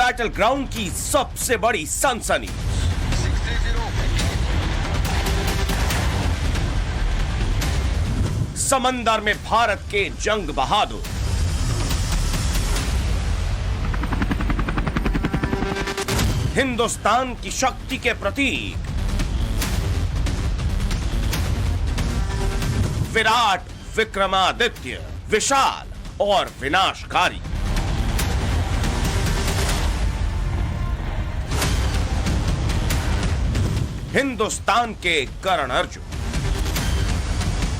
Battle ground की सबसे बड़ी सनसनी। समंदर में भारत के जंग बहादुर। हिंदुस्तान की शक्ति के प्रतीक विराट, विक्रमादित्य, विशाल और विनाशकारी। हिंदुस्तान के कर्ण अर्जुन।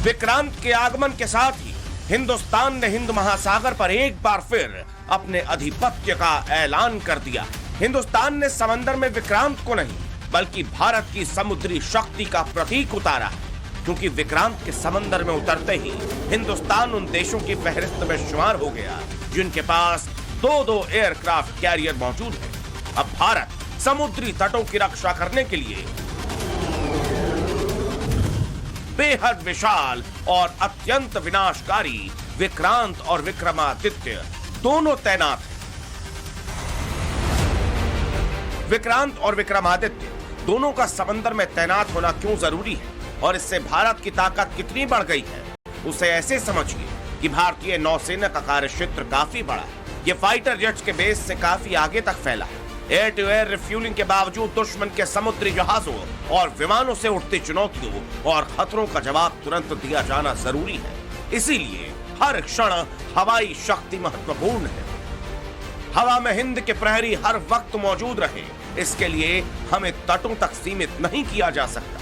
विक्रांत के आगमन के साथ ही हिंदुस्तान ने हिंद महासागर पर एक बार फिर अपने अधिपत्य का ऐलान कर दिया। हिंदुस्तान ने समंदर में विक्रांत को नहीं बल्कि भारत की समुद्री शक्ति का प्रतीक उतारा, क्योंकि विक्रांत के समंदर में उतरते ही हिंदुस्तान उन देशों की फहरिस्त में शुमार हो गया जिनके पास दो एयरक्राफ्ट कैरियर मौजूद है। अब भारत समुद्री तटों की रक्षा करने के लिए बेहद विशाल और अत्यंत विनाशकारी विक्रांत और विक्रमादित्य दोनों तैनात हैं। विक्रांत और विक्रमादित्य दोनों का समंदर में तैनात होना क्यों जरूरी है और इससे भारत की ताकत कितनी बढ़ गई है, उसे ऐसे समझिए कि भारतीय नौसेना का कार्यक्षेत्र काफी बड़ा है। ये फाइटर जेट्स के बेस से काफी आगे तक फैला है। एयर टू एयर रिफ्यूलिंग के बावजूद दुश्मन के समुद्री जहाजों और विमानों से उठती चुनौतियों और खतरों का जवाब तुरंत दिया जाना जरूरी है। इसीलिए हर क्षण हवाई शक्ति महत्वपूर्ण है। हवा में हिंद के प्रहरी हर वक्त मौजूद रहे, इसके लिए हमें तटों तक सीमित नहीं किया जा सकता।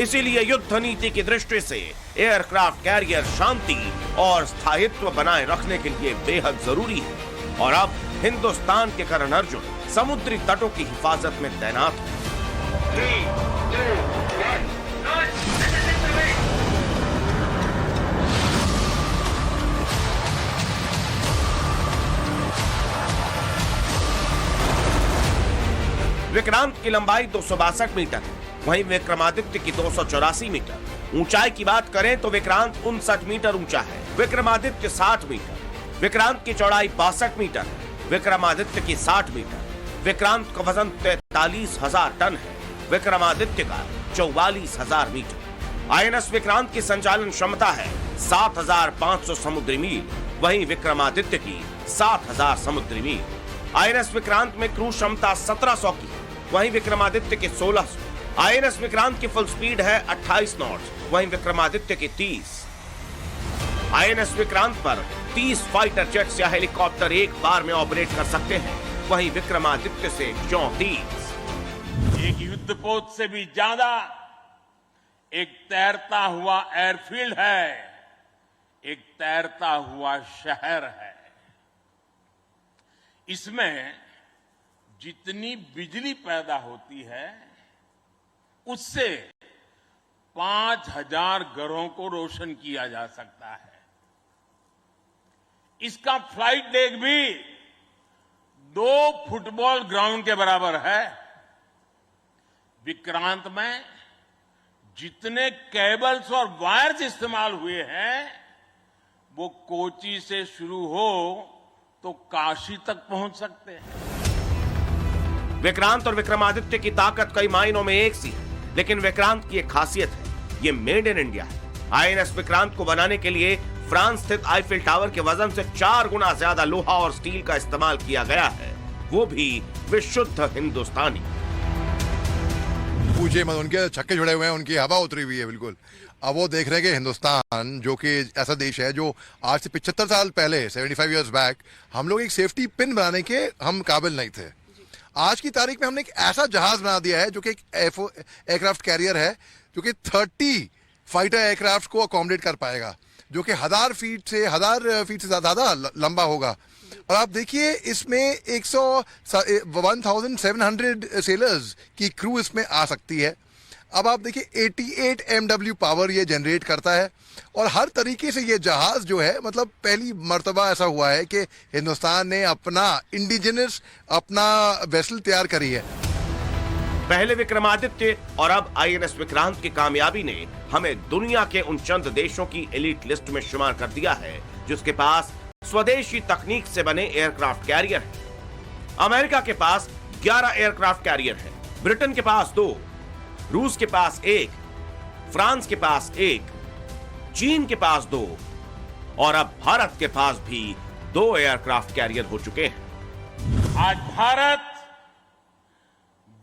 इसीलिए युद्ध नीति की दृष्टि से एयरक्राफ्ट कैरियर शांति और स्थायित्व बनाए रखने के लिए बेहद जरूरी है। और अब हिंदुस्तान के कर्ण अर्जुन समुद्री तटों की हिफाजत में तैनात है। 3, 2, 1, विक्रांत की लंबाई 262 मीटर है, वहीं विक्रमादित्य की 284 मीटर। ऊंचाई की बात करें तो विक्रांत 59 मीटर ऊंचा है, विक्रमादित्य 60 मीटर। विक्रांत की चौड़ाई 62 मीटर है, विक्रमादित्य की 60 मीटर। विक्रांत का वजन 43,000 टन है, विक्रमादित्य का 44,000 मीटर। आईएनएस विक्रांत की संचालन क्षमता है 7,500 समुद्री मील, वहीं विक्रमादित्य की 7,000 समुद्री मील। आईएनएस विक्रांत में क्रूज क्षमता 1700 की है, वहीं विक्रमादित्य की 1600। आईएनएस विक्रांत की फुल स्पीड है 28 नॉट्स, वहीं विक्रमादित्य की 30। आईएनएस विक्रांत पर 30 फाइटर जेट्स या हेलीकॉप्टर एक बार में ऑपरेट कर सकते हैं, वहीं विक्रमादित्य से 34। एक युद्धपोत से भी ज्यादा एक तैरता हुआ एयरफील्ड है, एक तैरता हुआ शहर है। इसमें जितनी बिजली पैदा होती है उससे 5,000 घरों को रोशन किया जा सकता है। इसका फ्लाइट डेक भी 2 फुटबॉल ग्राउंड के बराबर है। विक्रांत में जितने केबल्स और वायर्स इस्तेमाल हुए हैं वो कोची से शुरू हो तो काशी तक पहुंच सकते हैं। विक्रांत और विक्रमादित्य की ताकत कई मायनों में एक सी है, लेकिन विक्रांत की एक खासियत है, ये मेड इन इंडिया है। आईएनएस विक्रांत को बनाने के लिए फ्रांस स्थित आईफिल टावर के वजन से 4 गुना ज्यादा लोहा और स्टील का इस्तेमाल किया गया है, वो भी विशुद्ध हिंदुस्तानी। पूछिए मत, उनके छक्के जुड़े हुए हैं, उनकी हवा उतरी हुई है बिल्कुल। अब वो देख रहे हैं कि हिंदुस्तान जो कि ऐसा देश है जो आज से 75 साल पहले 75 इयर्स बैक हम लोग एक सेफ्टी पिन बनाने के हम काबिल नहीं थे। आज की तारीख में हमने एक ऐसा जहाज बना दिया है जो कि एक एयरक्राफ्ट कैरियर है जो कि 30 फाइटर एयरक्राफ्ट को अकोमोडेट कर पाएगा, जो कि 1000 फीट से ज़्यादा लंबा होगा। और आप देखिए इसमें 1700 सेलर्स की क्रू इसमें आ सकती है। अब आप देखिए 88 MW पावर ये जनरेट करता है और हर तरीके से ये जहाज जो है मतलब पहली मर्तबा ऐसा हुआ है कि हिंदुस्तान ने अपना इंडिजिनस अपना वेसल तैयार करी है। पहले विक्रमादित्य और अब आईएनएस विक्रांत की कामयाबी ने हमें दुनिया के उन चंद देशों की एलीट लिस्ट में शुमार कर दिया है जिसके पास स्वदेशी तकनीक से बने एयरक्राफ्ट कैरियर है। अमेरिका के पास 11 एयरक्राफ्ट कैरियर है, ब्रिटेन के पास 2, रूस के पास 1, फ्रांस के पास 1, चीन के पास 2 और अब भारत के पास भी 2 एयरक्राफ्ट कैरियर हो चुके हैं। आज भारत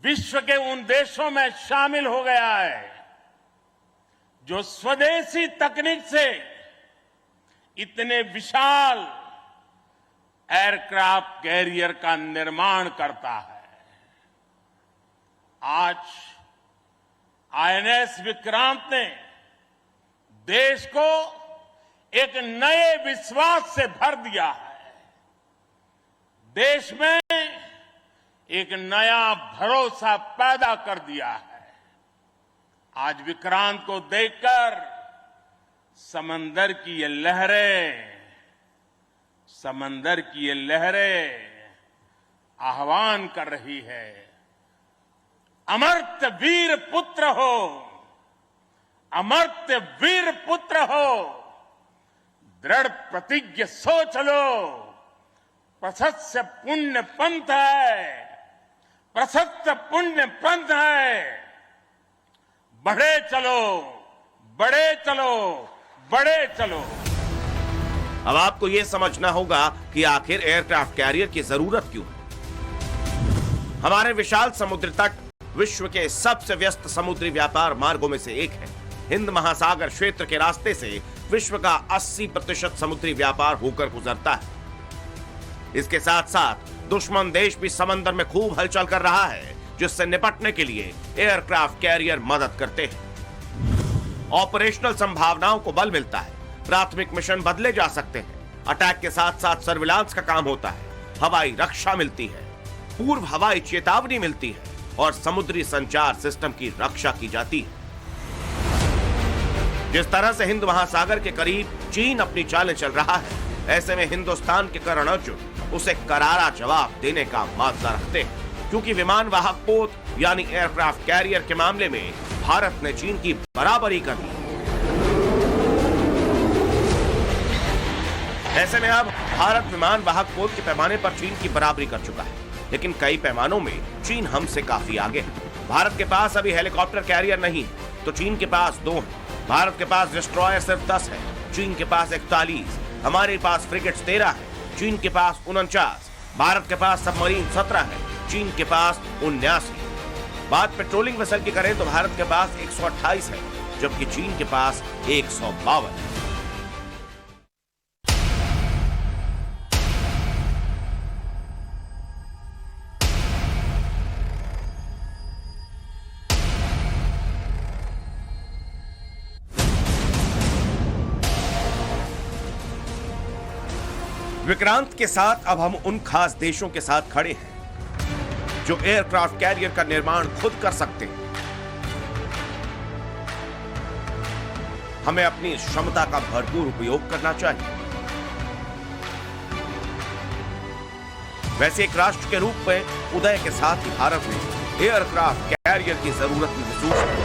विश्व के उन देशों में शामिल हो गया है जो स्वदेशी तकनीक से इतने विशाल एयरक्राफ्ट कैरियर का निर्माण करता है। आज आईएनएस विक्रांत ने देश को एक नए विश्वास से भर दिया है। देश में एक नया भरोसा पैदा कर दिया है। आज विक्रांत को देखकर समंदर की ये लहरें आह्वान कर रही है, अमर्त्य वीर पुत्र हो, अमर्त्य वीर पुत्र हो, दृढ़ प्रतिज्ञ सोच लो, प्रशस्त पुण्य पंथ है, प्रशस्त पुण्य पंथ है, बढ़े चलो, बड़े चलो, बड़े चलो। अब आपको यह समझना होगा कि आखिर एयरक्राफ्ट कैरियर की जरूरत क्यों है। हमारे विशाल समुद्र तट विश्व के सबसे व्यस्त समुद्री व्यापार मार्गों में से एक है। हिंद महासागर क्षेत्र के रास्ते से विश्व का 80% समुद्री व्यापार होकर गुजरता है। इसके साथ साथ दुश्मन देश भी समंदर में खूब हलचल कर रहा है, जिससे निपटने के लिए एयरक्राफ्ट कैरियर मदद करते हैं। ऑपरेशनल संभावनाओं को बल मिलता है, प्राथमिक मिशन बदले जा सकते हैं, अटैक के साथ साथ सर्विलांस का काम होता है, हवाई रक्षा मिलती है, पूर्व हवाई चेतावनी मिलती है और समुद्री संचार सिस्टम की रक्षा की जाती है। जिस तरह से हिंद महासागर के करीब चीन अपनी चालें चल रहा है, ऐसे में हिंदुस्तान के करण अर्जुन उसे करारा जवाब देने का मामला रखते हैं, क्योंकि विमान वाहक पोत यानी एयरक्राफ्ट कैरियर के मामले में भारत ने चीन की बराबरी कर ली। ऐसे में अब भारत विमान वाहक पोत के पैमाने पर चीन की बराबरी कर चुका है, लेकिन कई पैमानों में चीन हमसे काफी आगे है। भारत के पास अभी हेलीकॉप्टर कैरियर नहीं है, तो चीन के पास 2 है। भारत के पास डिस्ट्रॉयर सिर्फ 10 है, चीन के पास 41, हमारे पास फ्रिगेट्स 13 है, चीन के पास 49, भारत के पास सबमरीन 17 है, चीन के पास 79। बात पेट्रोलिंग वेसल की करें तो भारत के पास 128 है, जबकि चीन के पास 152 है। विक्रांत के साथ अब हम उन खास देशों के साथ खड़े हैं जो एयरक्राफ्ट कैरियर का निर्माण खुद कर सकते हैं। हमें अपनी क्षमता का भरपूर उपयोग करना चाहिए। वैसे एक राष्ट्र के रूप में उदय के साथ ही भारत ने एयरक्राफ्ट कैरियर की जरूरत महसूस की,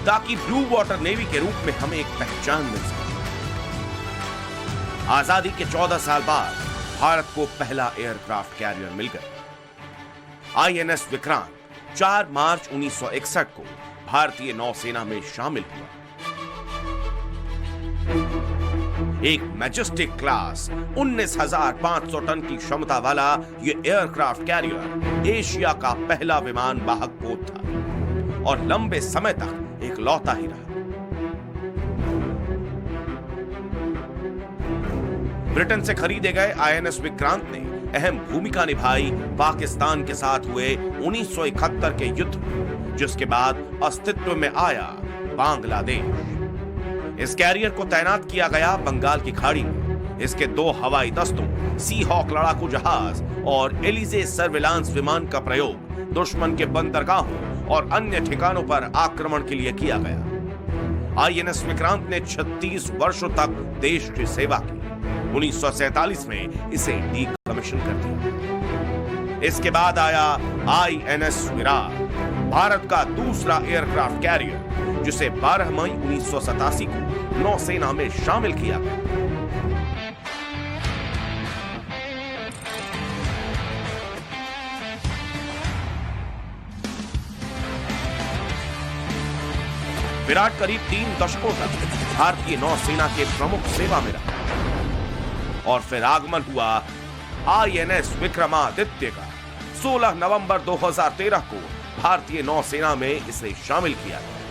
ताकि ब्लू वाटर नेवी के रूप में हमें एक पहचान मिल सके। आजादी के 14 साल बाद भारत को पहला एयरक्राफ्ट कैरियर मिल गया। आईएनएस विक्रांत 4 मार्च 1961 को भारतीय नौसेना में शामिल हुआ। एक मैजेस्टिक क्लास 19,500 टन की क्षमता वाला यह एयरक्राफ्ट कैरियर एशिया का पहला विमान वाहक पोत था और लंबे समय तक एक लौता ही रहा। ब्रिटेन से खरीदे गए आईएनएस विक्रांत ने अहम भूमिका निभाई पाकिस्तान के साथ हुए 1971 के युद्ध में, जिसके बाद अस्तित्व में आया बांग्लादेश। इस कैरियर को तैनात किया गया बंगाल की खाड़ी में। इसके 2 हवाई दस्तों सी हॉक लड़ाकू जहाज और एलिजे सर्विलांस विमान का प्रयोग दुश्मन के बंदरगाहों और अन्य ठिकानों पर आक्रमण के लिए किया गया। आईएनएस विक्रांत ने 36 वर्षों तक देश की सेवा की। 1947 में इसे डीकमीशन कर दिया। इसके बाद आया आईएनएस विराट, भारत का दूसरा एयरक्राफ्ट कैरियर, जिसे 12 मई 1987 को नौसेना में शामिल किया गया। विराट करीब 3 दशकों तक भारतीय नौसेना के प्रमुख सेवा में रहा और फिर आगमन हुआ INS विक्रमादित्य का। 16 नवंबर 2013 को भारतीय नौसेना में इसे शामिल किया गया।